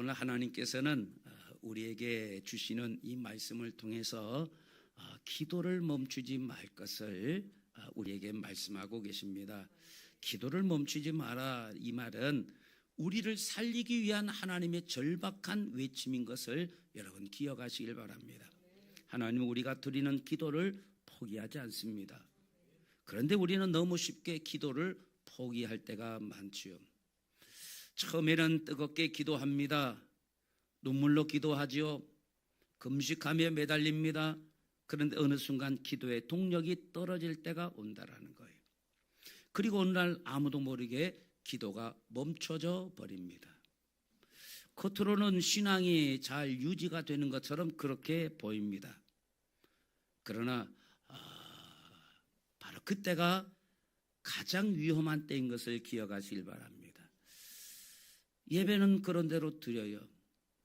오늘 하나님께서는 우리에게 주시는 이 말씀을 통해서 기도를 멈추지 말 것을 우리에게 말씀하고 계십니다. 기도를 멈추지 마라, 이 말은 우리를 살리기 위한 하나님의 절박한 외침인 것을 여러분 기억하시길 바랍니다. 하나님은 우리가 드리는 기도를 포기하지 않습니다. 그런데 우리는 너무 쉽게 기도를 포기할 때가 많지요. 처음에는 뜨겁게 기도합니다. 눈물로 기도하지요. 금식하며 매달립니다. 그런데 어느 순간 기도의 동력이 떨어질 때가 온다라는 거예요. 그리고 어느 날 아무도 모르게 기도가 멈춰져 버립니다. 겉으로는 신앙이 잘 유지가 되는 것처럼 그렇게 보입니다. 그러나 바로 그때가 가장 위험한 때인 것을 기억하시길 바랍니다. 예배는 그런 대로 드려요.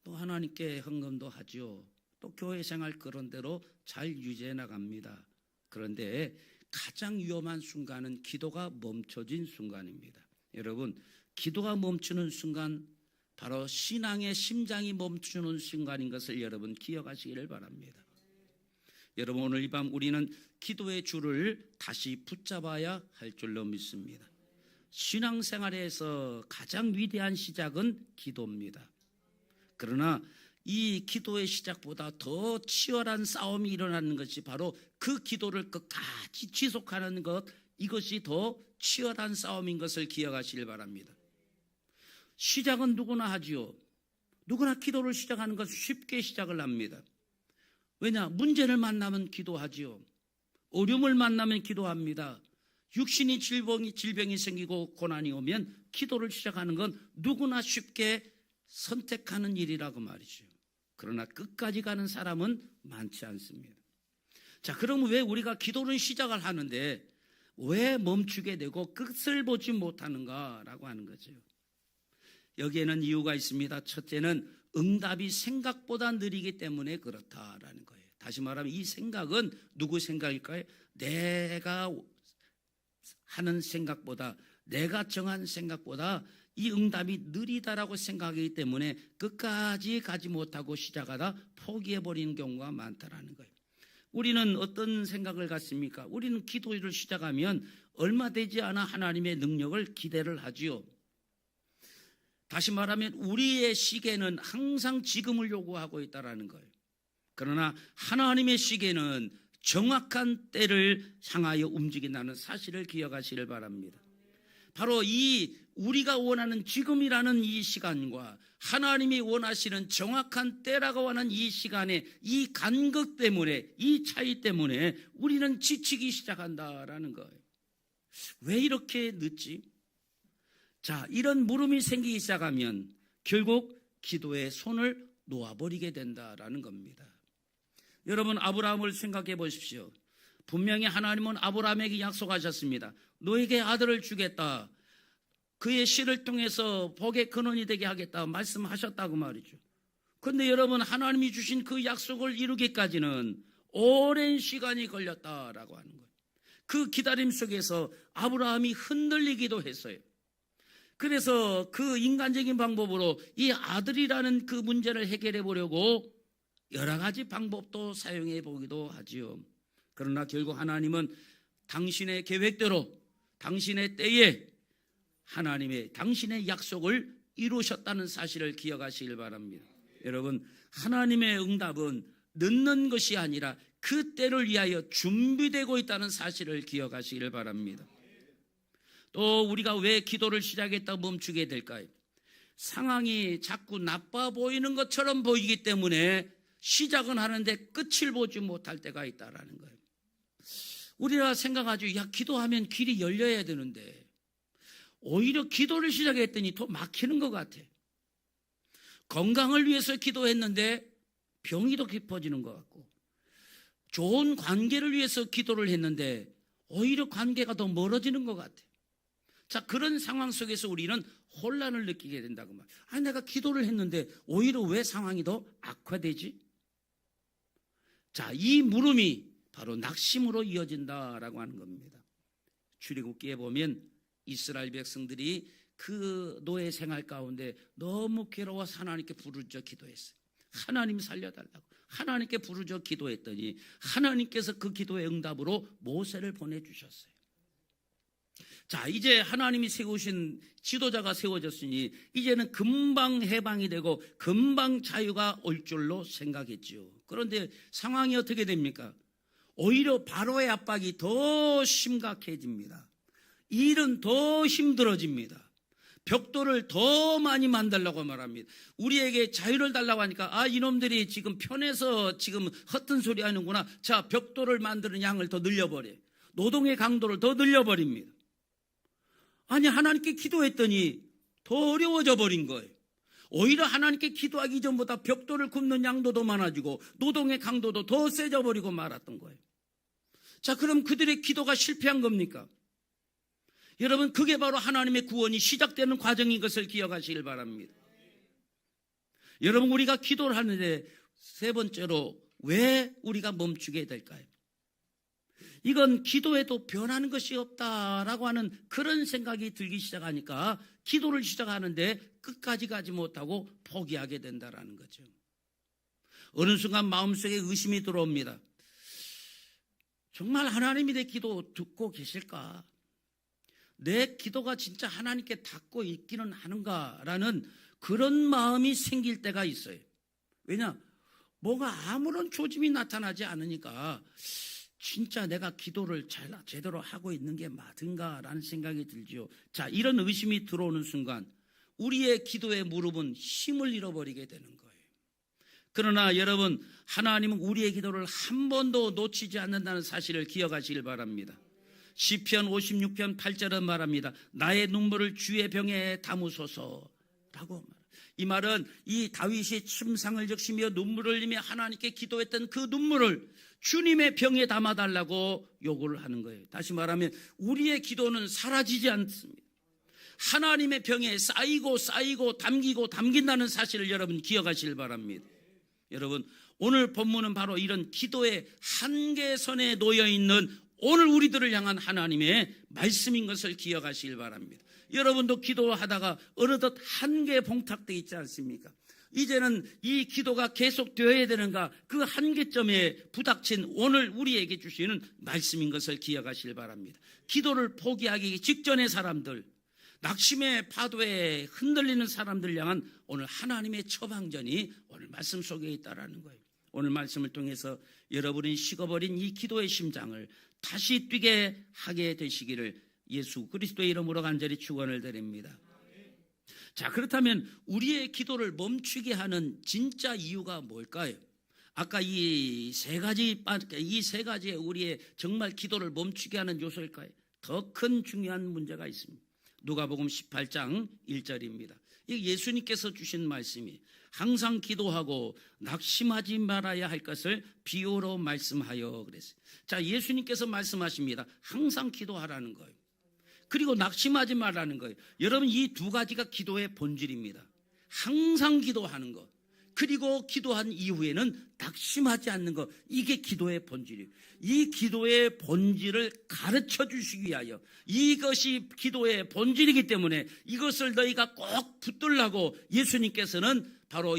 또 하나님께 헌금도 하죠. 또 교회 생활 그런 대로 잘 유지해 나갑니다. 그런데 가장 위험한 순간은 기도가 멈춰진 순간입니다. 여러분, 기도가 멈추는 순간 바로 신앙의 심장이 멈추는 순간인 것을 여러분 기억하시기를 바랍니다. 여러분, 오늘 이 밤 우리는 기도의 줄을 다시 붙잡아야 할 줄로 믿습니다. 신앙생활에서 가장 위대한 시작은 기도입니다. 그러나 이 기도의 시작보다 더 치열한 싸움이 일어나는 것이 바로 그 기도를 끝까지 지속하는 것, 이것이 더 치열한 싸움인 것을 기억하시길 바랍니다. 시작은 누구나 하지요. 누구나 기도를 시작하는 것은 쉽게 시작을 합니다. 왜냐? 문제를 만나면 기도하지요. 어려움을 만나면 기도합니다. 육신이 질병이 생기고 고난이 오면 기도를 시작하는 건 누구나 쉽게 선택하는 일이라고 말이죠. 그러나 끝까지 가는 사람은 많지 않습니다. 자, 그러면 왜 우리가 기도를 시작을 하는데 왜 멈추게 되고 끝을 보지 못하는가라고 하는 거죠. 여기에는 이유가 있습니다. 첫째는 응답이 생각보다 느리기 때문에 그렇다라는 거예요. 다시 말하면 이 생각은 누구 생각일까요? 내가 하는 생각보다, 내가 정한 생각보다 이 응답이 느리다라고 생각하기 때문에 끝까지 가지 못하고 시작하다 포기해버리는 경우가 많다라는 거예요. 우리는 어떤 생각을 갖습니까? 우리는 기도를 시작하면 얼마 되지 않아 하나님의 능력을 기대를 하지요. 다시 말하면 우리의 시계는 항상 지금을 요구하고 있다는 거예요. 그러나 하나님의 시계는 정확한 때를 향하여 움직인다는 사실을 기억하시길 바랍니다. 바로 이 우리가 원하는 지금이라는 이 시간과 하나님이 원하시는 정확한 때라고 하는 이 시간의 이 간극 때문에, 이 차이 때문에 우리는 지치기 시작한다라는 거예요. 왜 이렇게 늦지? 자, 이런 물음이 생기기 시작하면 결국 기도의 손을 놓아버리게 된다라는 겁니다. 여러분, 아브라함을 생각해 보십시오. 분명히 하나님은 아브라함에게 약속하셨습니다. 너에게 아들을 주겠다. 그의 씨를 통해서 복의 근원이 되게 하겠다 말씀하셨다고 말이죠. 그런데 여러분, 하나님이 주신 그 약속을 이루기까지는 오랜 시간이 걸렸다라고 하는 거예요. 그 기다림 속에서 아브라함이 흔들리기도 했어요. 그래서 그 인간적인 방법으로 이 아들이라는 그 문제를 해결해 보려고 여러 가지 방법도 사용해 보기도 하지요. 그러나 결국 하나님은 당신의 계획대로, 당신의 때에 당신의 약속을 이루셨다는 사실을 기억하시길 바랍니다. 여러분, 하나님의 응답은 늦는 것이 아니라 그 때를 위하여 준비되고 있다는 사실을 기억하시길 바랍니다. 또 우리가 왜 기도를 시작했다 멈추게 될까요? 상황이 자꾸 나빠 보이는 것처럼 보이기 때문에 시작은 하는데 끝을 보지 못할 때가 있다라는 거예요. 우리가 생각하죠. 야, 기도하면 길이 열려야 되는데 오히려 기도를 시작했더니 더 막히는 것 같아. 건강을 위해서 기도했는데 병이 더 깊어지는 것 같고, 좋은 관계를 위해서 기도를 했는데 오히려 관계가 더 멀어지는 것 같아. 자, 그런 상황 속에서 우리는 혼란을 느끼게 된다고 말이에요. 아니, 내가 기도를 했는데 오히려 왜 상황이 더 악화되지? 자, 이 물음이 바로 낙심으로 이어진다라고 하는 겁니다. 출애굽기에 보면 이스라엘 백성들이 그 노예 생활 가운데 너무 괴로워서 하나님께 부르짖어 기도했어요. 하나님 살려달라고 하나님께 부르짖어 기도했더니 하나님께서 그 기도의 응답으로 모세를 보내주셨어요. 자, 이제 하나님이 세우신 지도자가 세워졌으니 이제는 금방 해방이 되고 금방 자유가 올 줄로 생각했지요. 그런데 상황이 어떻게 됩니까? 오히려 바로의 압박이 더 심각해집니다. 일은 더 힘들어집니다. 벽돌을 더 많이 만들라고 말합니다. 우리에게 자유를 달라고 하니까 이놈들이 지금 편해서 지금 헛된 소리 하는구나. 자, 벽돌을 만드는 양을 더 늘려버려요. 노동의 강도를 더 늘려버립니다. 아니, 하나님께 기도했더니 더 어려워져 버린 거예요. 오히려 하나님께 기도하기 전보다 벽돌을 굽는 양도도 많아지고 노동의 강도도 더 세져 버리고 말았던 거예요. 자, 그럼 그들의 기도가 실패한 겁니까? 여러분, 그게 바로 하나님의 구원이 시작되는 과정인 것을 기억하시길 바랍니다. 여러분, 우리가 기도를 하는데 세 번째로 왜 우리가 멈추게 될까요? 이건 기도에도 변하는 것이 없다라고 하는 그런 생각이 들기 시작하니까 기도를 시작하는데 끝까지 가지 못하고 포기하게 된다라는 거죠. 어느 순간 마음속에 의심이 들어옵니다. 정말 하나님이 내 기도 듣고 계실까? 내 기도가 진짜 하나님께 닿고 있기는 하는가라는 그런 마음이 생길 때가 있어요. 왜냐? 뭐가 아무런 조짐이 나타나지 않으니까 진짜 내가 기도를 제대로 하고 있는 게 맞은가라는 생각이 들지요. 자, 이런 의심이 들어오는 순간 우리의 기도의 무릎은 힘을 잃어버리게 되는 거예요. 그러나 여러분, 하나님은 우리의 기도를 한 번도 놓치지 않는다는 사실을 기억하시길 바랍니다. 시편 56편 8절은 말합니다. 나의 눈물을 주의 병에 담으소서라고 말합니다. 이 말은 이 다윗이 침상을 적시며 눈물을 흘리며 하나님께 기도했던 그 눈물을 주님의 병에 담아달라고 요구를 하는 거예요. 다시 말하면 우리의 기도는 사라지지 않습니다. 하나님의 병에 쌓이고 담긴다는 사실을 여러분 기억하시길 바랍니다. 여러분, 오늘 본문은 바로 이런 기도의 한계선에 놓여있는 오늘 우리들을 향한 하나님의 말씀인 것을 기억하시길 바랍니다. 여러분도 기도하다가 어느덧 한계에 봉착되어 있지 않습니까? 이제는 이 기도가 계속되어야 되는가, 그 한계점에 부닥친 오늘 우리에게 주시는 말씀인 것을 기억하시길 바랍니다. 기도를 포기하기 직전의 사람들, 낙심의 파도에 흔들리는 사람들 향한 오늘 하나님의 처방전이 오늘 말씀 속에 있다라는 거예요. 오늘 말씀을 통해서 여러분이 식어버린 이 기도의 심장을 다시 뛰게 하게 되시기를 예수 그리스도의 이름으로 간절히 축원을 드립니다. 자, 그렇다면 우리의 기도를 멈추게 하는 진짜 이유가 뭘까요? 아까 이 세 가지에 우리의 정말 기도를 멈추게 하는 요소일까요? 더 큰 중요한 문제가 있습니다. 누가복음 18장 1절입니다. 예수님께서 주신 말씀이 항상 기도하고 낙심하지 말아야 할 것을 비유로 말씀하여 그랬어요. 자, 예수님께서 말씀하십니다. 항상 기도하라는 거예요. 그리고 낙심하지 말라는 거예요. 여러분, 이 두 가지가 기도의 본질입니다. 항상 기도하는 것, 그리고 기도한 이후에는 낙심하지 않는 것, 이게 기도의 본질이에요. 이 기도의 본질을 가르쳐 주시기 위하여, 이것이 기도의 본질이기 때문에 이것을 너희가 꼭 붙들라고 예수님께서는 바로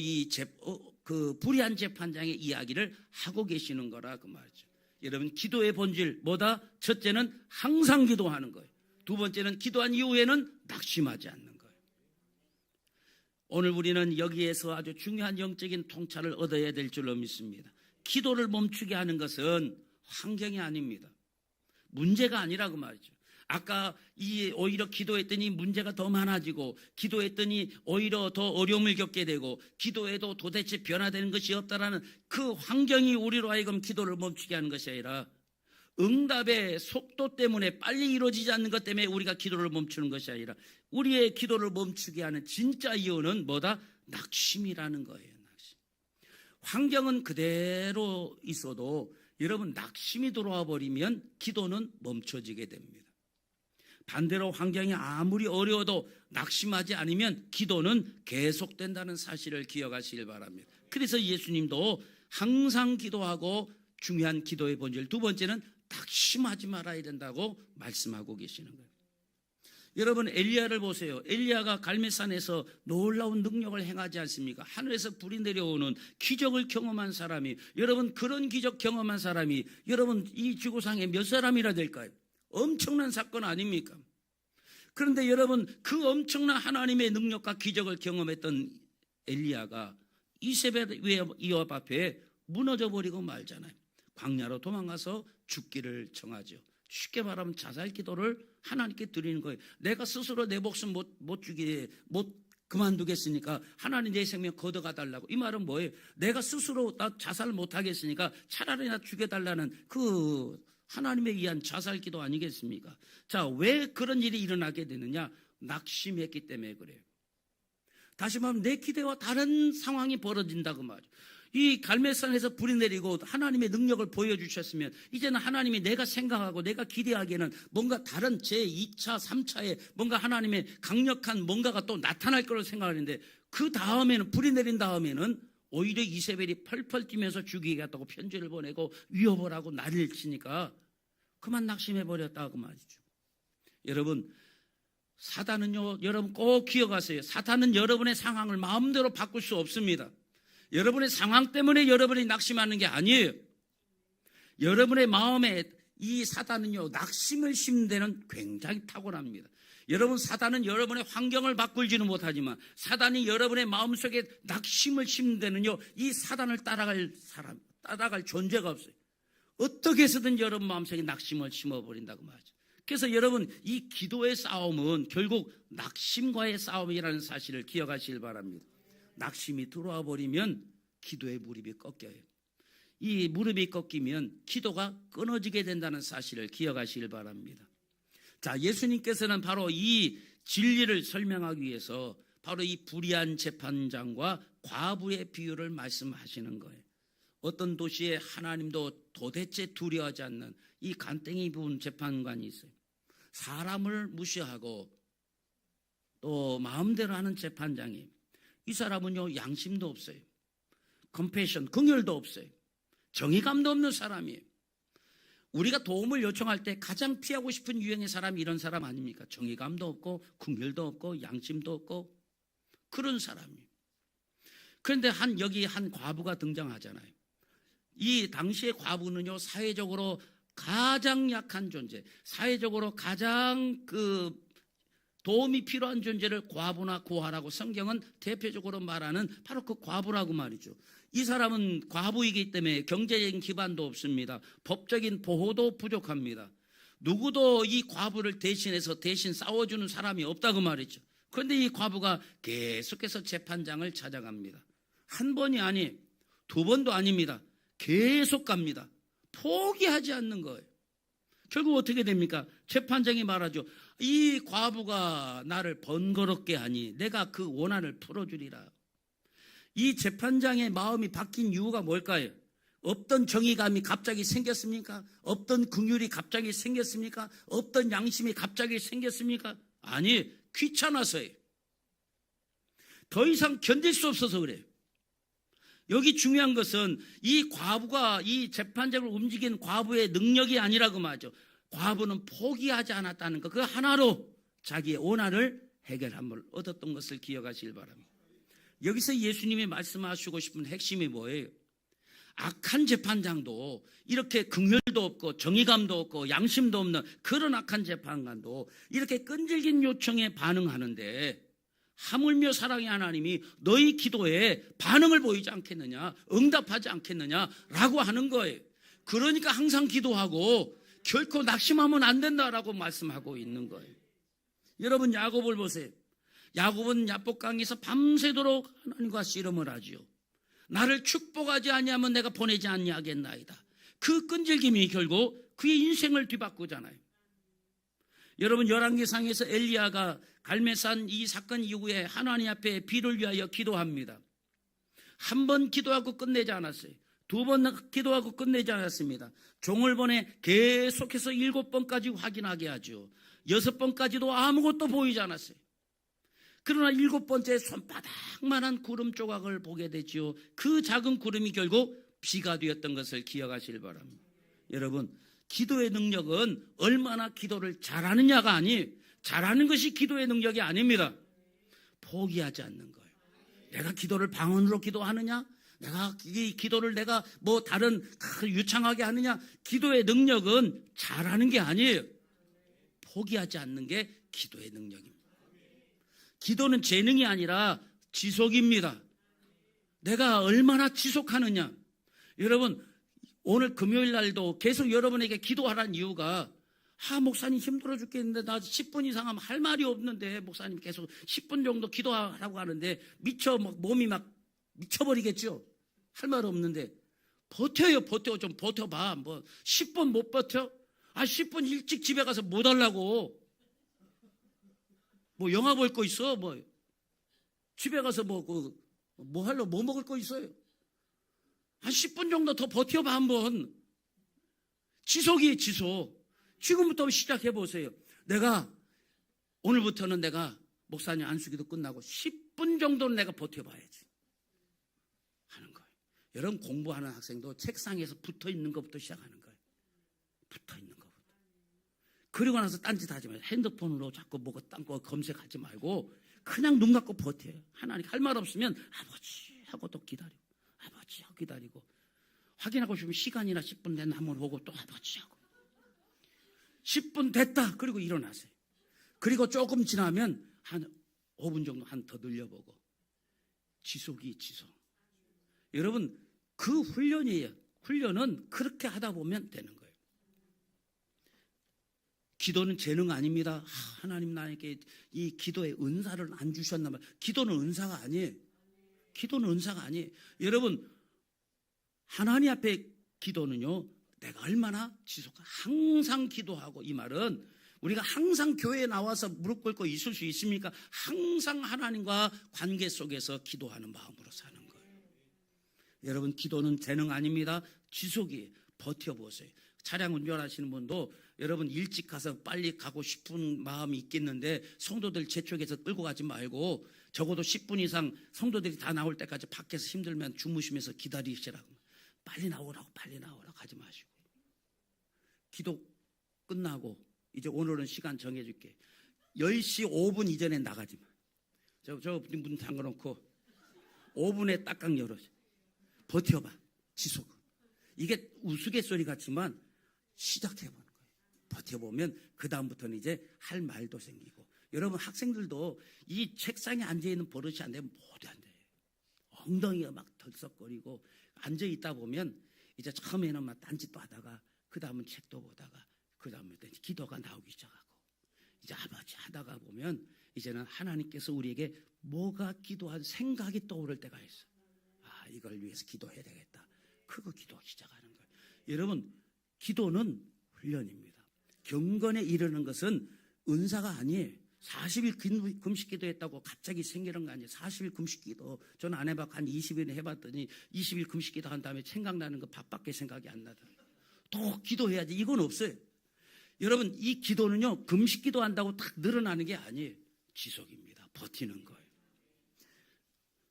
그 불의한 재판장의 이야기를 하고 계시는 거라 그 말이죠. 여러분, 기도의 본질 뭐다? 첫째는 항상 기도하는 거예요. 두 번째는 기도한 이후에는 낙심하지 않는 거예요. 오늘 우리는 여기에서 아주 중요한 영적인 통찰을 얻어야 될 줄로 믿습니다. 기도를 멈추게 하는 것은 환경이 아닙니다. 문제가 아니라고 말이죠. 아까 오히려 기도했더니 문제가 더 많아지고, 기도했더니 오히려 더 어려움을 겪게 되고, 기도해도 도대체 변화되는 것이 없다라는 그 환경이 우리로 하여금 기도를 멈추게 하는 것이 아니라, 응답의 속도 때문에 빨리 이루어지지 않는 것 때문에 우리가 기도를 멈추는 것이 아니라, 우리의 기도를 멈추게 하는 진짜 이유는 뭐다? 낙심이라는 거예요. 낙심. 환경은 그대로 있어도 여러분, 낙심이 들어와 버리면 기도는 멈춰지게 됩니다. 반대로 환경이 아무리 어려워도 낙심하지 않으면 기도는 계속된다는 사실을 기억하시길 바랍니다. 그래서 예수님도 항상 기도하고, 중요한 기도의 본질 두 번째는 낙심하지 말아야 된다고 말씀하고 계시는 거예요. 여러분 엘리야를 보세요. 엘리야가 갈멜산에서 놀라운 능력을 행하지 않습니까? 하늘에서 불이 내려오는 기적을 경험한 사람이, 여러분 그런 기적 경험한 사람이 여러분 이 지구상에 몇 사람이나 될까요? 엄청난 사건 아닙니까? 그런데 여러분 그 엄청난 하나님의 능력과 기적을 경험했던 엘리야가 이세벨 위압 앞에 무너져 버리고 말잖아요. 광야로 도망가서 죽기를 정하죠. 쉽게 말하면 자살 기도를 하나님께 드리는 거예요. 내가 스스로 내 목숨 못 그만두겠으니까 하나님 내 생명 걷어가 달라고. 이 말은 뭐예요? 내가 스스로 나 자살 못 하겠으니까 차라리 나 죽여달라는 그 하나님에 의한 자살 기도 아니겠습니까? 자, 왜 그런 일이 일어나게 되느냐? 낙심했기 때문에 그래요. 다시 말하면 내 기대와 다른 상황이 벌어진다고 말이에요. 이 갈멜산에서 불이 내리고 하나님의 능력을 보여주셨으면 이제는 하나님이 내가 생각하고 내가 기대하기에는 뭔가 다른 제2차, 3차에 뭔가 하나님의 강력한 뭔가가 또 나타날 거라고 생각하는데, 그 다음에는 불이 내린 다음에는 오히려 이세벨이 펄펄 뛰면서 죽이겠다고 편지를 보내고 위협을 하고 난리를 치니까 그만 낙심해버렸다고 말이죠. 여러분, 사단은요, 여러분 꼭 기억하세요. 사탄은 여러분의 상황을 마음대로 바꿀 수 없습니다. 여러분의 상황 때문에 여러분이 낙심하는 게 아니에요. 여러분의 마음에 이 사단은요, 낙심을 심는 데는 굉장히 탁월합니다. 여러분, 사단은 여러분의 환경을 바꿀지는 못하지만 사단이 여러분의 마음속에 낙심을 심는 데는요, 이 사단을 따라갈 존재가 없어요. 어떻게 해서든 여러분 마음속에 낙심을 심어버린다고 말하죠. 그래서 여러분, 이 기도의 싸움은 결국 낙심과의 싸움이라는 사실을 기억하시길 바랍니다. 낙심이 들어와 버리면 기도의 무릎이 꺾여요. 이 무릎이 꺾이면 기도가 끊어지게 된다는 사실을 기억하시길 바랍니다. 자, 예수님께서는 바로 이 진리를 설명하기 위해서 바로 이 불의한 재판장과 과부의 비유를 말씀하시는 거예요. 어떤 도시에 하나님도 도대체 두려워하지 않는 이 간땡이 부은 재판관이 있어요. 사람을 무시하고 또 마음대로 하는 재판장이, 이 사람은요, 양심도 없어요. 컴패션, 긍휼도 없어요. 정의감도 없는 사람이에요. 우리가 도움을 요청할 때 가장 피하고 싶은 유형의 사람이 이런 사람 아닙니까? 정의감도 없고 긍휼도 없고 양심도 없고 그런 사람이에요. 그런데 여기 한 과부가 등장하잖아요. 이 당시의 과부는요, 사회적으로 가장 약한 존재, 사회적으로 가장 도움이 필요한 존재를 과부나 고아라고 성경은 대표적으로 말하는 바로 그 과부라고 말이죠. 이 사람은 과부이기 때문에 경제적인 기반도 없습니다. 법적인 보호도 부족합니다. 누구도 이 과부를 대신 싸워주는 사람이 없다고 말이죠. 그런데 이 과부가 계속해서 재판장을 찾아갑니다. 한 번이 아니에요. 두 번도 아닙니다. 계속 갑니다. 포기하지 않는 거예요. 결국 어떻게 됩니까? 재판장이 말하죠. 이 과부가 나를 번거롭게 하니 내가 그 원한을 풀어주리라. 이 재판장의 마음이 바뀐 이유가 뭘까요? 없던 정의감이 갑자기 생겼습니까? 없던 긍휼이 갑자기 생겼습니까? 없던 양심이 갑자기 생겼습니까? 아니, 귀찮아서요. 더 이상 견딜 수 없어서 그래요. 여기 중요한 것은 이 과부가 이 재판장을 움직인 과부의 능력이 아니라고 말하죠. 과부는 포기하지 않았다는 것, 그 하나로 자기의 원한을 해결함을 얻었던 것을 기억하시길 바랍니다. 여기서 예수님이 말씀하시고 싶은 핵심이 뭐예요? 악한 재판장도 이렇게 긍휼도 없고 정의감도 없고 양심도 없는 그런 악한 재판관도 이렇게 끈질긴 요청에 반응하는데 하물며 사랑의 하나님이 너희 기도에 반응을 보이지 않겠느냐, 응답하지 않겠느냐라고 하는 거예요. 그러니까 항상 기도하고 결코 낙심하면 안 된다라고 말씀하고 있는 거예요. 여러분, 야곱을 보세요. 야곱은 야복강에서 밤새도록 하나님과 씨름을 하지요. 나를 축복하지 아니하면 내가 보내지 아니하겠나이다. 그 끈질김이 결국 그의 인생을 뒤바꾸잖아요. 여러분, 열왕기상에서 엘리야가 갈멜산 이 사건 이후에 하나님 앞에 비를 위하여 기도합니다. 한 번 기도하고 끝내지 않았어요. 두 번 기도하고 끝내지 않았습니다. 종을 보내 계속해서 7번까지 확인하게 하죠. 6번까지도 아무것도 보이지 않았어요. 그러나 7번째 손바닥만한 구름 조각을 보게 되지요. 그 작은 구름이 결국 비가 되었던 것을 기억하시길 바랍니다. 여러분, 기도의 능력은 얼마나 기도를 잘하느냐가 아니에요. 잘하는 것이 기도의 능력이 아닙니다. 포기하지 않는 거예요. 내가 기도를 방언으로 기도하느냐? 내가 이 기도를 내가 뭐 다른 유창하게 하느냐? 기도의 능력은 잘하는 게 아니에요. 포기하지 않는 게 기도의 능력입니다. 기도는 재능이 아니라 지속입니다. 내가 얼마나 지속하느냐. 여러분, 오늘 금요일 날도 계속 여러분에게 기도하라는 이유가, 목사님 힘들어 죽겠는데 나 10분 이상 하면 할 말이 없는데 목사님 계속 10분 정도 기도하라고 하는데 몸이 막 미쳐버리겠죠. 할 말 없는데 버텨요. 좀 버텨봐. 뭐 10분 못 버텨? 10분 일찍 집에 가서 못 하려고. 뭐 영화 볼 거 있어? 뭐 집에 가서 뭐 하려고 뭐 먹을 거 있어요? 10분 정도 더 버텨봐 한번. 지속이에요, 지속. 지금부터 시작해 보세요. 내가 오늘부터는 내가 목사님 안수기도 끝나고 10분 정도는 내가 버텨봐야지 하는 거예요. 여러분, 공부하는 학생도 책상에서 붙어 있는 것부터 시작하는 거예요. 붙어 있는 것부터. 그리고 나서 딴짓 하지 마요. 핸드폰으로 자꾸 뭐가 딴 거 검색하지 말고 그냥 눈 감고 버텨요. 하나님 할 말 없으면 아버지 하고 또 기다리고, 아버지 하고 기다리고, 확인하고 싶으면 시간이나 10분 됐나 한번 보고 또 아버지 하고, 10분 됐다. 그리고 일어나세요. 그리고 조금 지나면 한 5분 정도 더 늘려보고. 지속이 지속. 여러분, 그 훈련이에요. 훈련은 그렇게 하다 보면 되는 거예요. 기도는 재능 아닙니다. 하나님 나에게 이 기도의 은사를 안 주셨나 봐요. 기도는 은사가 아니에요. 기도는 은사가 아니에요. 여러분, 하나님 앞에 기도는요, 내가 얼마나 항상 기도하고, 이 말은 우리가 항상 교회에 나와서 무릎 꿇고 있을 수 있습니까? 항상 하나님과 관계 속에서 기도하는 마음으로 사는 거예요. 여러분, 기도는 재능 아닙니다. 지속이. 버텨보세요. 차량 운전하시는 분도 여러분 일찍 가서 빨리 가고 싶은 마음이 있겠는데 성도들 제 쪽에서 끌고 가지 말고 적어도 10분 이상 성도들이 다 나올 때까지 밖에서 힘들면 주무시면서 기다리시라고. 빨리 나오라고 하지 마시고. 기도 끝나고 이제 오늘은 시간 정해줄게. 10시 5분 이전에 나가지 마. 저 문 잠궈놓고 5분에 딱강 열어. 버텨봐. 지속. 이게 우스갯소리 같지만 시작해보는 거예요. 버텨보면 그 다음부터는 이제 할 말도 생기고. 여러분, 학생들도 이 책상에 앉아있는 버릇이 안 되면 모두 안 돼요. 엉덩이가 막 덜썩거리고 앉아있다 보면 이제 처음에는 막 딴짓도 하다가 그 다음은 책도 보다가 그 다음부터 기도가 나오기 시작하고, 이제 아버지 하다가 보면 이제는 하나님께서 우리에게 뭐가 기도한 생각이 떠오를 때가 있어요. 이걸 위해서 기도해야 되겠다. 그거 기도하기 시작하는 거예요. 여러분, 기도는 훈련입니다. 경건에 이르는 것은 은사가 아니에요. 40일 금식 기도했다고 갑자기 생기는 거 아니에요. 40일 금식 기도 저는 안 해봤고 한 20일 해봤더니 20일 금식 기도 한 다음에 생각나는 거 밥밖에 생각이 안 나더라고요. 또 기도해야지. 이건 없어요. 여러분, 이 기도는요, 금식 기도한다고 딱 늘어나는 게 아니에요. 지속입니다. 버티는 거예요.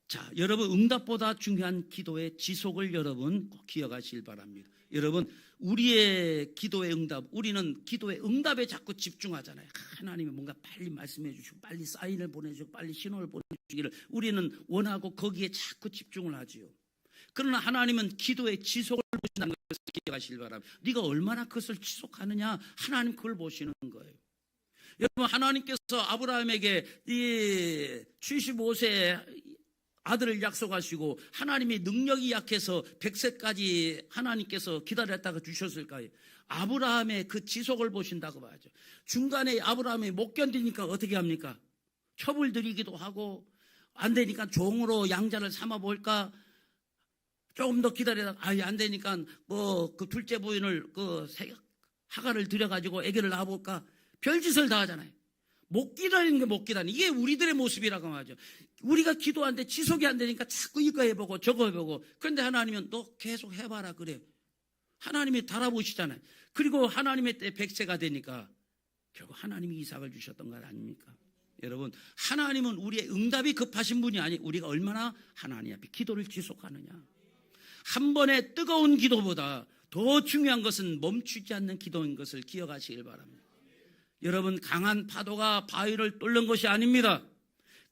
자, 여러분, 응답보다 중요한 기도의 지속을 여러분 꼭 기억하시길 바랍니다. 여러분, 우리의 기도의 응답, 우리는 기도의 응답에 자꾸 집중하잖아요. 하나님이 뭔가 빨리 말씀해 주시고 빨리 사인을 보내주고 빨리 신호를 보내주기를 우리는 원하고 거기에 자꾸 집중을 하지요. 그러나 하나님은 기도의 지속을 보신다는 것을 기억하시길 바랍니다. 네가 얼마나 그것을 지속하느냐, 하나님 그걸 보시는 거예요. 여러분, 하나님께서 아브라함에게 이 75세 아들을 약속하시고 하나님의 능력이 약해서 100세까지 하나님께서 기다렸다가 주셨을까요? 아브라함의 그 지속을 보신다고 봐야죠. 중간에 아브라함이 못 견디니까 어떻게 합니까? 첩을 들이기도 하고, 안 되니까 종으로 양자를 삼아 볼까? 조금 더 기다리다가 안 되니까 뭐 그 둘째 부인을 하가를 들여가지고 아기를 낳아볼까? 별짓을 다 하잖아요. 못 기다리는 게 못 기다리는, 이게 우리들의 모습이라고 하죠. 우리가 기도하는데 지속이 안 되니까 자꾸 이거 해보고 저거 해보고. 그런데 하나님은 너 계속 해봐라 그래. 하나님이 달아보시잖아요. 그리고 하나님의 때 100세가 되니까 결국 하나님이 이삭을 주셨던 것 아닙니까? 여러분, 하나님은 우리의 응답이 급하신 분이 아니, 우리가 얼마나 하나님 앞에 기도를 지속하느냐. 한 번의 뜨거운 기도보다 더 중요한 것은 멈추지 않는 기도인 것을 기억하시길 바랍니다. 여러분, 강한 파도가 바위를 뚫는 것이 아닙니다.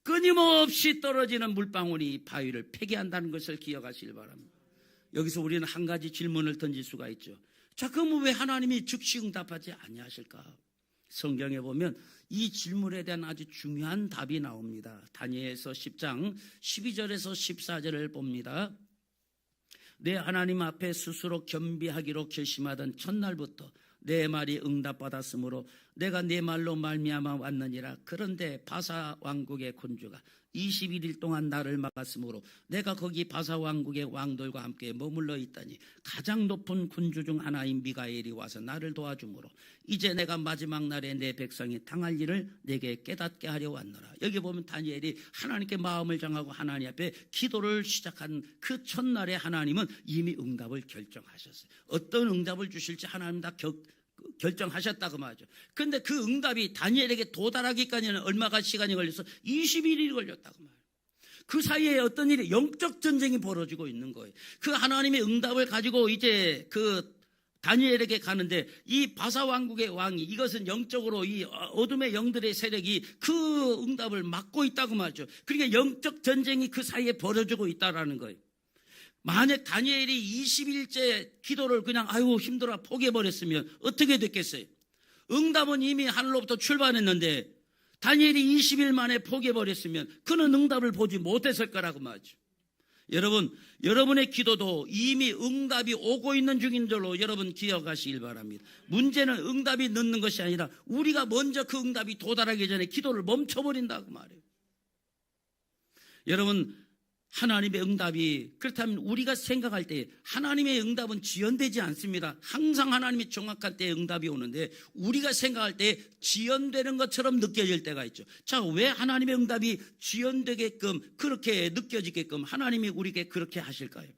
끊임없이 떨어지는 물방울이 바위를 폐기한다는 것을 기억하시길 바랍니다. 여기서 우리는 한 가지 질문을 던질 수가 있죠. 자, 그럼 왜 하나님이 즉시 응답하지 아니하실까? 성경에 보면 이 질문에 대한 아주 중요한 답이 나옵니다. 다니엘서 10장 12절에서 14절을 봅니다. 내 하나님 앞에 스스로 겸비하기로 결심하던 첫날부터 내 말이 응답받았으므로 내가 내 말로 말미암아 왔느니라. 그런데 바사 왕국의 군주가 21일 동안 나를 막았으므로 내가 거기 바사 왕국의 왕들과 함께 머물러 있다니 가장 높은 군주 중 하나인 미가엘이 와서 나를 도와주므로 이제 내가 마지막 날에 내 백성이 당할 일을 내게 깨닫게 하려 왔노라. 여기 보면 다니엘이 하나님께 마음을 정하고 하나님 앞에 기도를 시작한 그 첫날에 하나님은 이미 응답을 결정하셨어요. 어떤 응답을 주실지 하나님 다 결정하셨다고 말이죠. 그런데 그 응답이 다니엘에게 도달하기까지는 얼마가 시간이 걸려서 21일이 걸렸다고 말이에요. 그 사이에 어떤 일이 영적 전쟁이 벌어지고 있는 거예요. 그 하나님의 응답을 가지고 이제 그 다니엘에게 가는데 이 바사 왕국의 왕이 이것은 영적으로 이 어둠의 영들의 세력이 그 응답을 막고 있다고 말이죠. 그러니까 영적 전쟁이 그 사이에 벌어지고 있다라는 거예요. 만약 다니엘이 20일째 기도를 그냥 아이고 힘들어 포기해버렸으면 어떻게 됐겠어요? 응답은 이미 하늘로부터 출발했는데 다니엘이 20일 만에 포기해버렸으면 그는 응답을 보지 못했을 거라고 말이죠. 여러분, 여러분의 기도도 이미 응답이 오고 있는 중인 줄로 여러분 기억하시길 바랍니다. 문제는 응답이 늦는 것이 아니라 우리가 먼저 그 응답이 도달하기 전에 기도를 멈춰버린다고 말해요. 여러분, 하나님의 응답이 그렇다면 우리가 생각할 때 하나님의 응답은 지연되지 않습니다. 항상 하나님이 정확한 때에 응답이 오는데 우리가 생각할 때 지연되는 것처럼 느껴질 때가 있죠. 자, 왜 하나님의 응답이 지연되게끔 그렇게 느껴지게끔 하나님이 우리에게 그렇게 하실까요?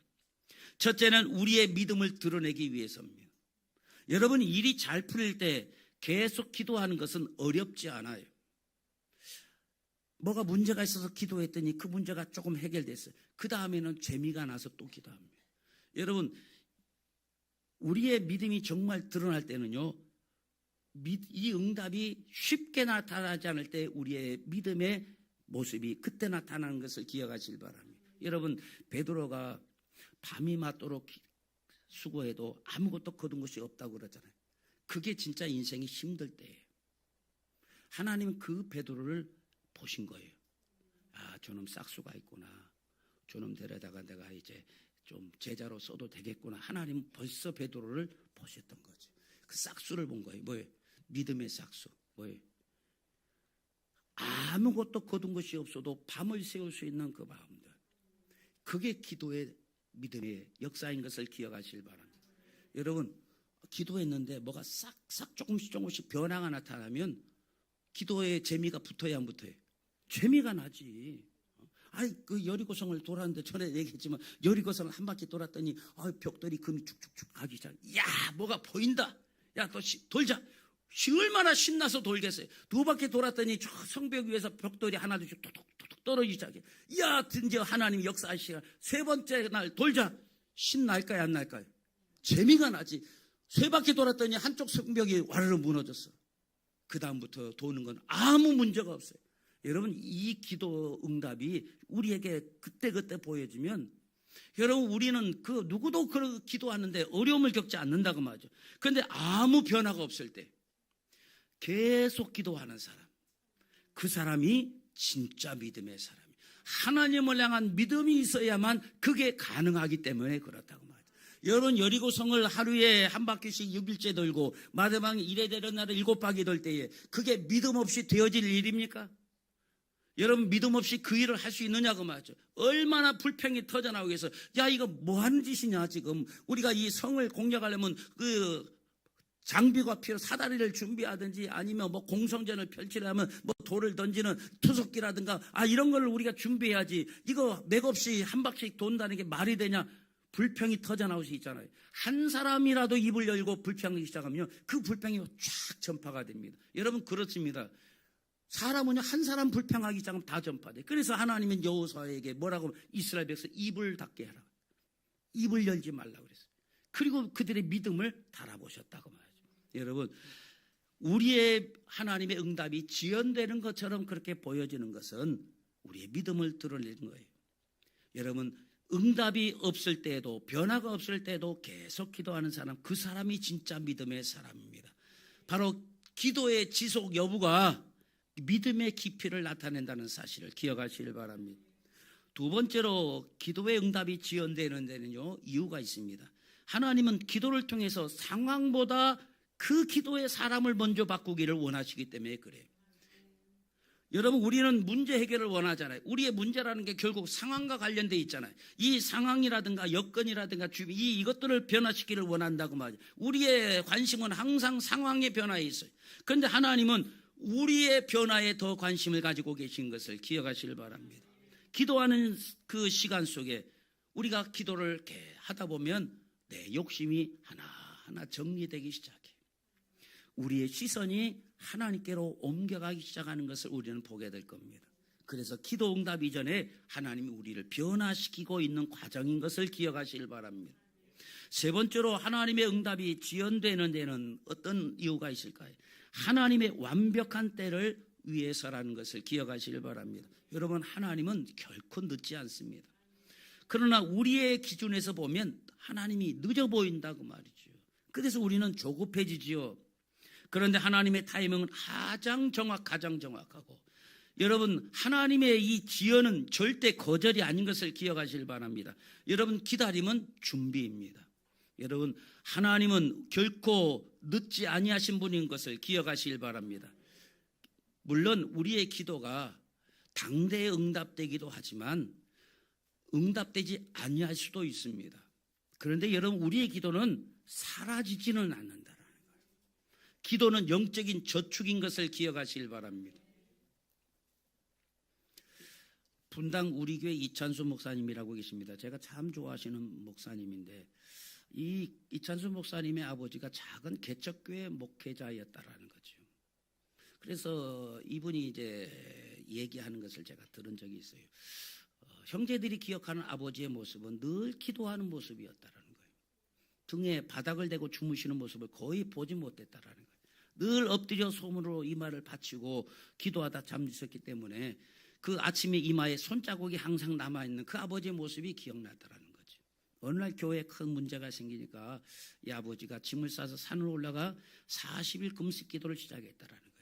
첫째는 우리의 믿음을 드러내기 위해서입니다. 여러분이 일이 잘 풀릴 때 계속 기도하는 것은 어렵지 않아요. 뭐가 문제가 있어서 기도했더니 그 문제가 조금 해결됐어요. 그 다음에는 재미가 나서 또 기도합니다. 여러분, 우리의 믿음이 정말 드러날 때는요, 이 응답이 쉽게 나타나지 않을 때 우리의 믿음의 모습이 그때 나타나는 것을 기억하시길 바랍니다. 여러분, 베드로가 밤이 맞도록 수고해도 아무것도 거둔 것이 없다고 그러잖아요. 그게 진짜 인생이 힘들 때예요. 하나님은 그 베드로를 보신 거예요. 아, 저놈 싹수가 있구나. 저놈 데려다가 내가 이제 좀 제자로 써도 되겠구나. 하나님은 벌써 베드로를 보셨던 거죠. 그 싹수를 본 거예요. 뭐예요? 믿음의 싹수. 뭐예요? 아무것도 거둔 것이 없어도 밤을 새울 수 있는 그 마음들. 그게 기도의 믿음의 역사인 것을 기억하시길 바랍니다. 여러분, 기도했는데 뭐가 싹싹 조금씩 변화가 나타나면 기도의 재미가 붙어야 안 붙어요? 재미가 나지. 아이, 그 여리고성을 돌았는데 전에 얘기했지만 여리고성을 한 바퀴 돌았더니 벽돌이 금이 쭉쭉쭉 가기 시작. 야, 뭐가 보인다. 야, 또 돌자. 얼마나 신나서 돌겠어요. 두 바퀴 돌았더니 저 성벽 위에서 벽돌이 하나둘씩 툭툭툭 떨어지기 시작해. 야, 드디어 하나님이 역사하시라. 세 번째 날 돌자. 신날까요, 안 날까요? 재미가 나지. 세 바퀴 돌았더니 한쪽 성벽이 와르르 무너졌어. 그 다음부터 도는 건 아무 문제가 없어요. 여러분, 이 기도 응답이 우리에게 그때그때 보여지면 여러분, 우리는 그 누구도 그렇게 기도하는데 어려움을 겪지 않는다고 말이죠. 그런데 아무 변화가 없을 때 계속 기도하는 사람, 그 사람이 진짜 믿음의 사람이에요. 하나님을 향한 믿음이 있어야만 그게 가능하기 때문에 그렇다고 말이죠. 여러분, 여리고성을 하루에 한 바퀴씩 6일째 돌고 마지막 이래되는 날을 7바퀴 돌 때에 그게 믿음 없이 되어질 일입니까? 여러분, 믿음 없이 그 일을 할 수 있느냐고 말이죠. 얼마나 불평이 터져나오겠어. 야, 이거 뭐 하는 짓이냐 지금. 우리가 이 성을 공략하려면 그 장비가 필요, 사다리를 준비하든지 아니면 뭐 공성전을 펼치려면 뭐 돌을 던지는 투석기라든가 이런 걸 우리가 준비해야지. 이거 맥없이 한 바퀴 돈다는 게 말이 되냐. 불평이 터져나올 수 있잖아요. 한 사람이라도 입을 열고 불평이 시작하면 그 불평이 쫙 전파가 됩니다. 여러분, 그렇습니다. 사람은 한 사람 불평하기 시작하면 다 전파돼. 그래서 하나님은 여호수아에게 뭐라고 하면 이스라엘 백성 입을 닫게 하라. 입을 열지 말라고 그랬어요. 그리고 그들의 믿음을 달아보셨다고 말이죠. 여러분, 우리의 하나님의 응답이 지연되는 것처럼 그렇게 보여지는 것은 우리의 믿음을 드러내는 거예요. 여러분, 응답이 없을 때에도, 변화가 없을 때도 계속 기도하는 사람, 그 사람이 진짜 믿음의 사람입니다. 바로 기도의 지속 여부가 믿음의 깊이를 나타낸다는 사실을 기억하시길 바랍니다. 두 번째로 기도의 응답이 지연되는 데는요, 이유가 있습니다. 하나님은 기도를 통해서 상황보다 그 기도의 사람을 먼저 바꾸기를 원하시기 때문에 그래요. 여러분, 우리는 문제 해결을 원하잖아요. 우리의 문제라는 게 결국 상황과 관련되어 있잖아요. 이 상황이라든가 여건이라든가 주변, 이것들을 변화시키기를 원한다고 말이죠. 우리의 관심은 항상 상황의 변화에 있어요. 그런데 하나님은 우리의 변화에 더 관심을 가지고 계신 것을 기억하시길 바랍니다. 기도하는 그 시간 속에 우리가 기도를 이렇게 하다 보면 내 욕심이 하나하나 정리되기 시작해요. 우리의 시선이 하나님께로 옮겨가기 시작하는 것을 우리는 보게 될 겁니다. 그래서 기도 응답 이전에 하나님이 우리를 변화시키고 있는 과정인 것을 기억하시길 바랍니다. 세 번째로 하나님의 응답이 지연되는 데는 어떤 이유가 있을까요? 하나님의 완벽한 때를 위해서라는 것을 기억하시길 바랍니다. 여러분, 하나님은 결코 늦지 않습니다. 그러나 우리의 기준에서 보면 하나님이 늦어 보인다고 말이죠. 그래서 우리는 조급해지지요. 그런데 하나님의 타이밍은 가장 정확하고, 여러분, 하나님의 이 지연은 절대 거절이 아닌 것을 기억하시길 바랍니다. 여러분, 기다림은 준비입니다. 여러분, 하나님은 결코 늦지 아니하신 분인 것을 기억하시길 바랍니다. 물론 우리의 기도가 당대에 응답되기도 하지만 응답되지 아니할 수도 있습니다. 그런데 여러분, 우리의 기도는 사라지지는 않는다라는 거예요. 기도는 영적인 저축인 것을 기억하시길 바랍니다. 분당 우리 교회 이찬수 목사님이라고 계십니다. 제가 참 좋아하시는 목사님인데, 이 이찬수 목사님의 아버지가 작은 개척교회 목회자였다라는 거죠. 그래서 이분이 이제 얘기하는 것을 제가 들은 적이 있어요. 형제들이 기억하는 아버지의 모습은 늘 기도하는 모습이었다라는 거예요. 등에 바닥을 대고 주무시는 모습을 거의 보지 못했다라는 거예요. 늘 엎드려 손으로 이마를 받치고 기도하다 잠드셨기 때문에 그 아침에 이마에 손자국이 항상 남아있는 그 아버지의 모습이 기억나더라는 거죠. 어느 날 교회에 큰 문제가 생기니까 이 아버지가 짐을 싸서 산으로 올라가 40일 금식 기도를 시작했다라는 거예요.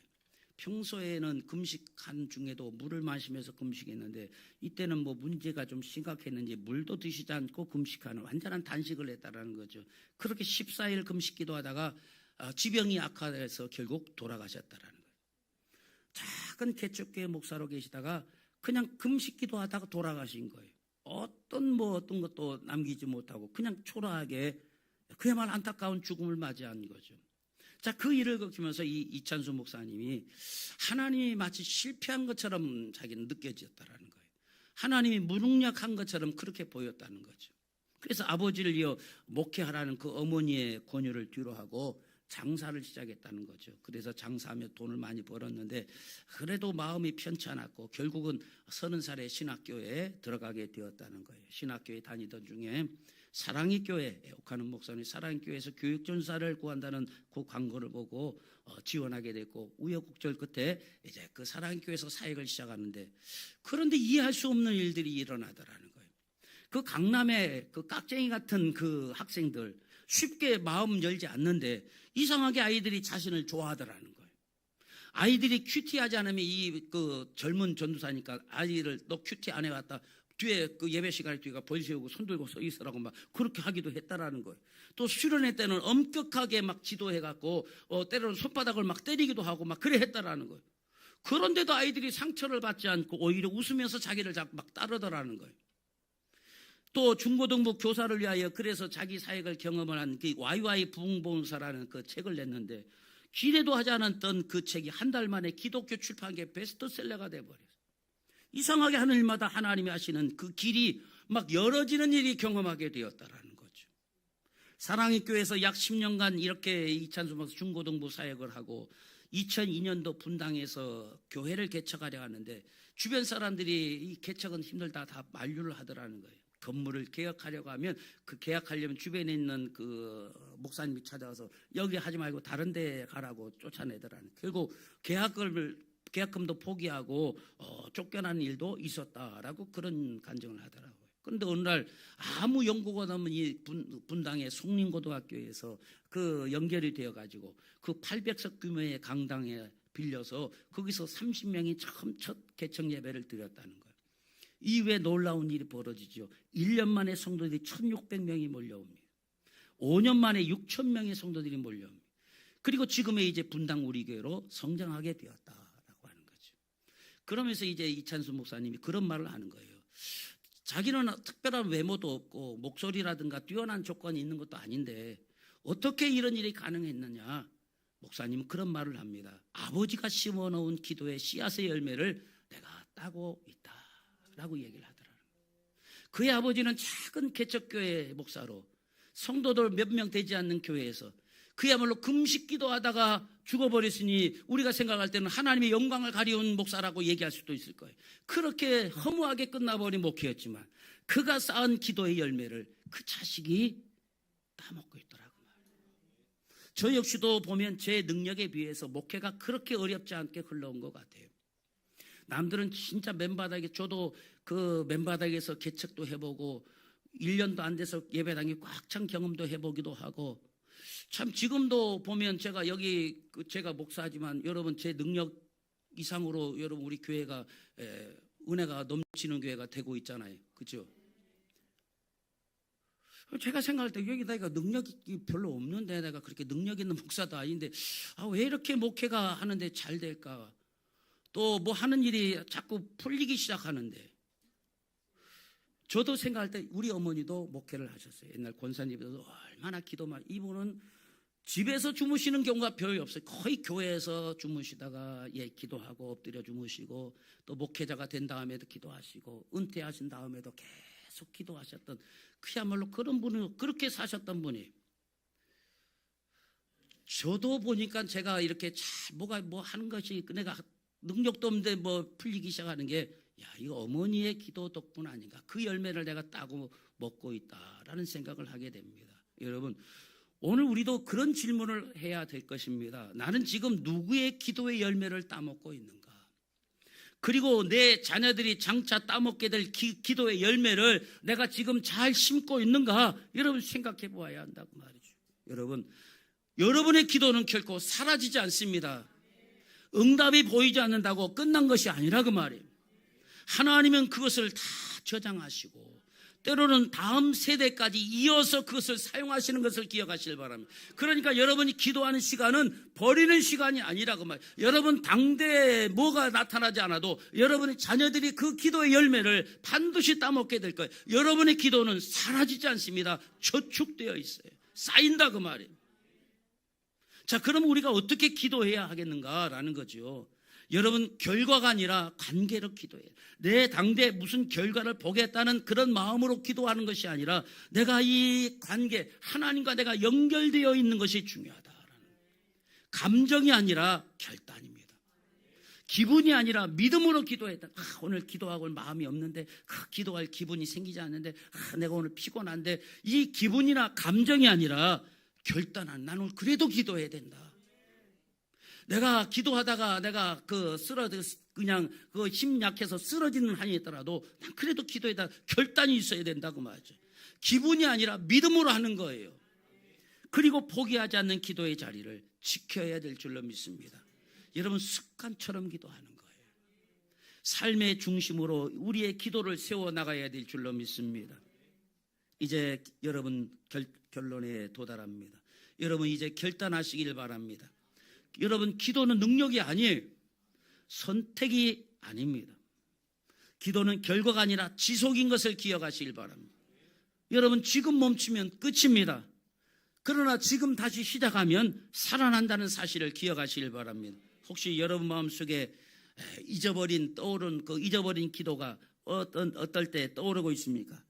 평소에는 금식한 중에도 물을 마시면서 금식했는데 이때는 뭐 문제가 좀 심각했는지 물도 드시지 않고 금식하는 완전한 단식을 했다라는 거죠. 그렇게 14일 금식 기도하다가 지병이 악화돼서 결국 돌아가셨다라는 거예요. 작은 개척교회 목사로 계시다가 그냥 금식 기도하다가 돌아가신 거예요. 어떤 것도 남기지 못하고 그냥 초라하게 그야말로 안타까운 죽음을 맞이한 거죠. 자, 그 일을 겪으면서 이 이찬수 목사님이 하나님이 마치 실패한 것처럼 자기는 느껴졌다라는 거예요. 하나님이 무능력한 것처럼 그렇게 보였다는 거죠. 그래서 아버지를 이어 목회하라는 그 어머니의 권유를 뒤로하고 장사를 시작했다는 거죠. 그래서 장사하며 돈을 많이 벌었는데 그래도 마음이 편치 않았고 결국은 30살에 신학교에 들어가게 되었다는 거예요. 신학교에 다니던 중에 사랑의 교회에 옥하는 목사님이 사랑의 교회에서 교육전사를 구한다는 그 광고를 보고 지원하게 됐고 우여곡절 끝에 이제 그 사랑의 교회에서 사역을 시작하는데, 그런데 이해할 수 없는 일들이 일어나더라는 거예요. 그 강남의 그 깍쟁이 같은 그 학생들 쉽게 마음 열지 않는데 이상하게 아이들이 자신을 좋아하더라는 거예요. 아이들이 큐티하지 않으면 이 그 젊은 전도사니까 아이를 너 큐티 안 해왔다, 뒤에 그 예배 시간에 뒤가 벌 세우고 손 들고 서 있으라고 막 그렇게 하기도 했다라는 거예요. 또 수련회 때는 엄격하게 막 지도해갖고 때로는 손바닥을 막 때리기도 하고 막 그래 했다라는 거예요. 그런데도 아이들이 상처를 받지 않고 오히려 웃으면서 자기를 막 따르더라는 거예요. 또 중고등부 교사를 위하여 그래서 자기 사역을 경험을 한 그 와이와이 부흥봉사라는 그 책을 냈는데 기대도 하지 않았던 그 책이 한 달 만에 기독교 출판계 베스트셀러가 돼버렸어요. 이상하게 하늘마다 하나님이 하시는 그 길이 막 열어지는 일이 경험하게 되었다라는 거죠. 사랑의 교회에서 약 10년간 이렇게 이찬수 목사 중고등부 사역을 하고 2002년도 분당에서 교회를 개척하려 하는데 주변 사람들이 이 개척은 힘들다 다 만류를 하더라는 거예요. 건물을 개혁하려고 하면 그 개혁하려면 주변에 있는 그 목사님이 찾아와서 여기 하지 말고 다른 데 가라고 쫓아내더라는. 결국 계약금도 포기하고 쫓겨나는 일도 있었다라고 그런 간증을 하더라고요. 그런데 어느 날 아무 연고가 없는 이 분당의 송림고등학교에서 그 연결이 되어가지고 그 800석 규모의 강당에 빌려서 거기서 30명이 처음 첫 개청 예배를 드렸다는 거예요. 이외에 놀라운 일이 벌어지죠. 1년 만에 성도들이 1600명이 몰려옵니다. 5년 만에 6000명의 성도들이 몰려옵니다. 그리고 지금의 이제 분당 우리 교회로 성장하게 되었다라고 하는 거죠. 그러면서 이제 이찬수 목사님이 그런 말을 하는 거예요. 자기는 특별한 외모도 없고 목소리라든가 뛰어난 조건이 있는 것도 아닌데 어떻게 이런 일이 가능했느냐. 목사님은 그런 말을 합니다. 아버지가 심어놓은 기도의 씨앗의 열매를 내가 따고 있다라고 얘기를 하더라고요. 그의 아버지는 작은 개척교회 목사로 성도들 몇 명 되지 않는 교회에서 그야말로 금식 기도하다가 죽어버렸으니 우리가 생각할 때는 하나님의 영광을 가리운 목사라고 얘기할 수도 있을 거예요. 그렇게 허무하게 끝나버린 목회였지만 그가 쌓은 기도의 열매를 그 자식이 따먹고 있더라고요. 저 역시도 보면 제 능력에 비해서 목회가 그렇게 어렵지 않게 흘러온 것 같아요. 남들은 진짜 맨바닥에, 저도 그 맨바닥에서 개척도 해보고 1년도 안 돼서 예배당이 꽉 찬 경험도 해보기도 하고, 참 지금도 보면 제가 여기 제가 목사지만 여러분 제 능력 이상으로 여러분 우리 교회가 은혜가 넘치는 교회가 되고 있잖아요. 그렇죠? 제가 생각할 때 여기 내가 능력이 별로 없는데 내가 그렇게 능력 있는 목사도 아닌데 왜 이렇게 목회가 하는데 잘 될까? 또 뭐 하는 일이 자꾸 풀리기 시작하는데, 저도 생각할 때 우리 어머니도 목회를 하셨어요. 옛날 권사님도 얼마나 기도만, 이분은 집에서 주무시는 경우가 별로 없어요. 거의 교회에서 주무시다가 기도하고 엎드려 주무시고, 또 목회자가 된 다음에도 기도하시고, 은퇴하신 다음에도 계속 기도하셨던, 그야말로 그런 분이, 그렇게 사셨던 분이. 저도 보니까 제가 이렇게 잘 뭐 하는 것이 내가 능력도 없는데 뭐 풀리기 시작하는 게, 이거 어머니의 기도 덕분 아닌가. 그 열매를 내가 따고 먹고 있다라는 생각을 하게 됩니다. 여러분, 오늘 우리도 그런 질문을 해야 될 것입니다. 나는 지금 누구의 기도의 열매를 따먹고 있는가? 그리고 내 자녀들이 장차 따먹게 될 기도의 열매를 내가 지금 잘 심고 있는가? 여러분 생각해 보아야 한다고 말이죠. 여러분의 기도는 결코 사라지지 않습니다. 응답이 보이지 않는다고 끝난 것이 아니라 그 말이에요. 하나님은 그것을 다 저장하시고 때로는 다음 세대까지 이어서 그것을 사용하시는 것을 기억하시길 바랍니다. 그러니까 여러분이 기도하는 시간은 버리는 시간이 아니라고 말이에요. 여러분 당대에 뭐가 나타나지 않아도 여러분의 자녀들이 그 기도의 열매를 반드시 따먹게 될 거예요. 여러분의 기도는 사라지지 않습니다. 저축되어 있어요. 쌓인다 그 말이에요. 자, 그럼 우리가 어떻게 기도해야 하겠는가라는 거죠. 여러분, 결과가 아니라 관계로 기도해요. 내 당대에 무슨 결과를 보겠다는 그런 마음으로 기도하는 것이 아니라 내가 이 관계, 하나님과 내가 연결되어 있는 것이 중요하다라는, 감정이 아니라 결단입니다. 기분이 아니라 믿음으로 기도했다. 오늘 기도하고 마음이 없는데, 기도할 기분이 생기지 않는데, 내가 오늘 피곤한데, 이 기분이나 감정이 아니라 결단한, 나는 그래도 기도해야 된다. 내가 기도하다가 내가 그냥 힘 약해서 쓰러지는 한이 있더라도 난 그래도 기도에다 결단이 있어야 된다고 말이죠. 기분이 아니라 믿음으로 하는 거예요. 그리고 포기하지 않는 기도의 자리를 지켜야 될 줄로 믿습니다. 여러분, 습관처럼 기도하는 거예요. 삶의 중심으로 우리의 기도를 세워나가야 될 줄로 믿습니다. 이제 여러분 결론에 도달합니다. 여러분 이제 결단하시길 바랍니다. 여러분, 기도는 능력이 아니에요. 선택이 아닙니다. 기도는 결과가 아니라 지속인 것을 기억하시길 바랍니다. 여러분, 지금 멈추면 끝입니다. 그러나 지금 다시 시작하면 살아난다는 사실을 기억하시길 바랍니다. 혹시 여러분 마음속에 잊어버린 기도가 어떨 때 떠오르고 있습니까?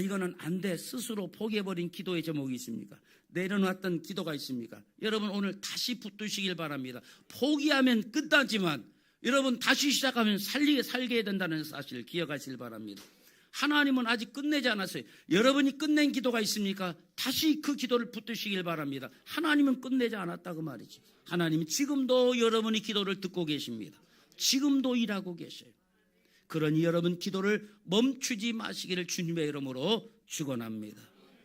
이거는 안 돼, 스스로 포기해버린 기도의 제목이 있습니까? 내려놨던 기도가 있습니까? 여러분, 오늘 다시 붙드시길 바랍니다. 포기하면 끝나지만 여러분 다시 시작하면 살게 된다는 사실을 기억하시길 바랍니다. 하나님은 아직 끝내지 않았어요. 여러분이 끝낸 기도가 있습니까? 다시 그 기도를 붙드시길 바랍니다. 하나님은 끝내지 않았다 그 말이지. 하나님은 지금도 여러분의 기도를 듣고 계십니다. 지금도 일하고 계셔요. 그러니 여러분 기도를 멈추지 마시기를 주님의 이름으로 축원합니다.